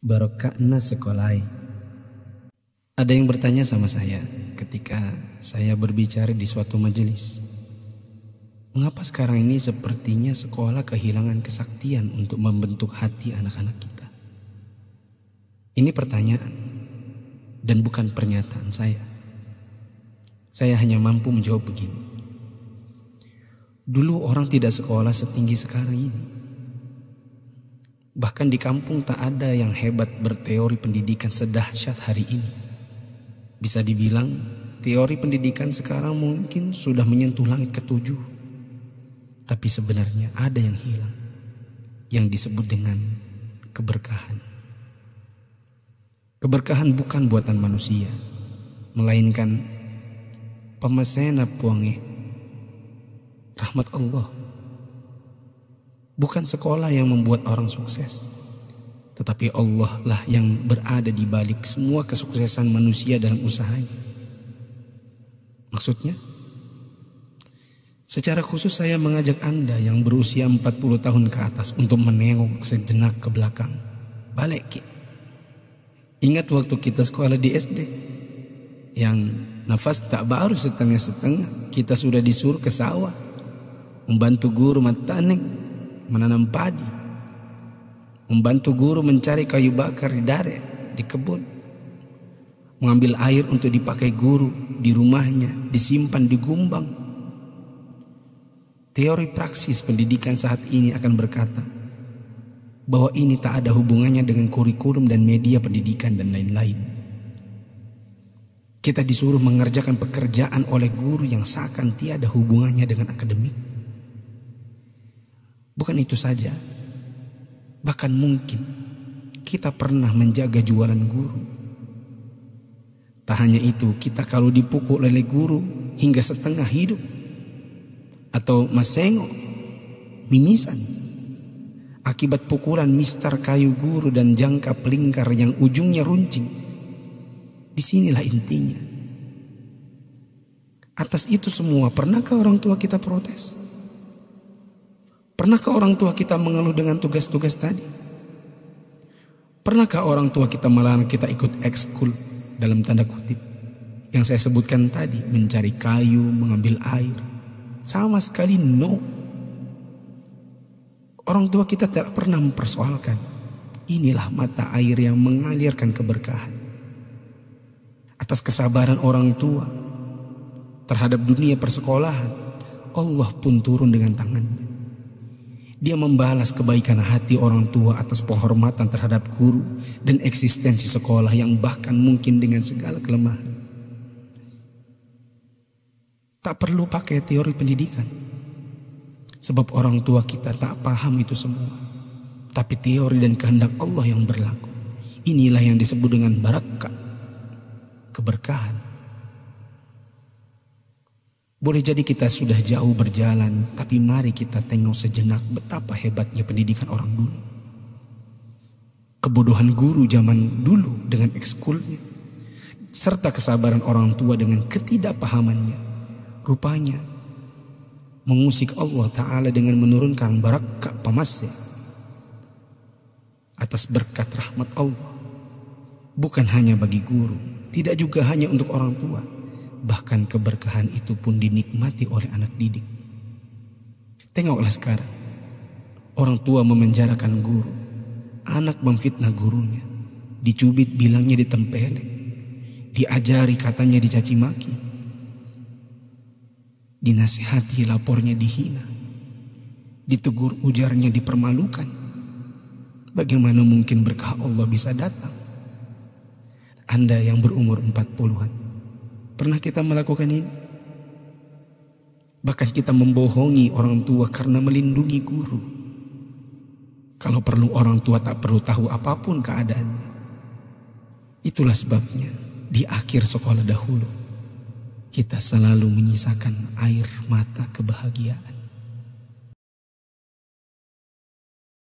Barokahna sekolai. Ada yang bertanya sama saya ketika saya berbicara di suatu majelis, mengapa sekarang ini sepertinya sekolah kehilangan kesaktian untuk membentuk hati anak-anak kita? Ini pertanyaan dan bukan pernyataan saya. Saya hanya mampu menjawab begini. Dulu orang tidak sekolah setinggi sekarang ini. Bahkan di kampung tak ada yang hebat berteori pendidikan sedahsyat hari ini. Bisa dibilang teori pendidikan sekarang mungkin sudah menyentuh langit ketujuh. Tapi sebenarnya ada yang hilang, yang disebut dengan keberkahan. Keberkahan bukan buatan manusia, melainkan pemasena puange rahmat Allah. Bukan sekolah yang membuat orang sukses, tetapi Allah lah yang berada di balik semua kesuksesan manusia dalam usahanya. Maksudnya, secara khusus saya mengajak Anda yang berusia 40 tahun ke atas untuk menengok sejenak ke belakang. Balik ki. Ingat waktu kita sekolah di SD, yang nafas tak baru setengah-setengah, kita sudah disuruh ke sawah, membantu guru matanik menanam padi, membantu guru mencari kayu bakar di dare, di kebun, mengambil air untuk dipakai guru di rumahnya, disimpan di gumbang. Teori praksis pendidikan saat ini akan berkata bahwa ini tak ada hubungannya dengan kurikulum dan media pendidikan dan lain-lain. Kita disuruh mengerjakan pekerjaan oleh guru yang seakan tiada hubungannya dengan akademik. Bukan itu saja, bahkan mungkin kita pernah menjaga jualan guru. Tak hanya itu, kita kalau dipukul oleh guru hingga setengah hidup, atau masengo, mimisan, akibat pukulan mistar kayu guru dan jangka pelingkar yang ujungnya runcing. Disinilah intinya. Atas itu semua, pernahkah orang tua kita protes? Pernahkah orang tua kita mengeluh dengan tugas-tugas tadi? Pernahkah orang tua kita melarang kita ikut ekskul dalam tanda kutip yang saya sebutkan tadi, mencari kayu, mengambil air? Sama sekali no. Orang tua kita tidak pernah mempersoalkan. Inilah mata air yang mengalirkan keberkahan. Atas kesabaran orang tua terhadap dunia persekolahan, Allah pun turun dengan tangannya. Dia membalas kebaikan hati orang tua atas penghormatan terhadap guru dan eksistensi sekolah yang bahkan mungkin dengan segala kelemahan. Tak perlu pakai teori pendidikan, sebab orang tua kita tak paham itu semua. Tapi teori dan kehendak Allah yang berlaku. Inilah yang disebut dengan barakah, keberkahan. Boleh jadi kita sudah jauh berjalan, tapi mari kita tengok sejenak betapa hebatnya pendidikan orang dulu. Kebodohan guru zaman dulu dengan ekskulnya, serta kesabaran orang tua dengan ketidakpahamannya, rupanya mengusik Allah Ta'ala dengan menurunkan barakah pamasya atas berkat rahmat Allah. Bukan hanya bagi guru, tidak juga hanya untuk orang tua. Bahkan keberkahan itu pun dinikmati oleh anak didik. Tengoklah sekarang, orang tua memenjarakan guru, anak memfitnah gurunya, dicubit bilangnya ditempeleng, diajari katanya dicaci maki, dinasihati lapornya dihina, ditegur ujarnya dipermalukan. Bagaimana mungkin berkah Allah bisa datang? Anda yang berumur 40-an, pernah kita melakukan ini? Bahkan kita membohongi orang tua karena melindungi guru. Kalau perlu orang tua tak perlu tahu apapun keadaannya. Itulah sebabnya di akhir sekolah dahulu kita selalu menyisakan air mata kebahagiaan.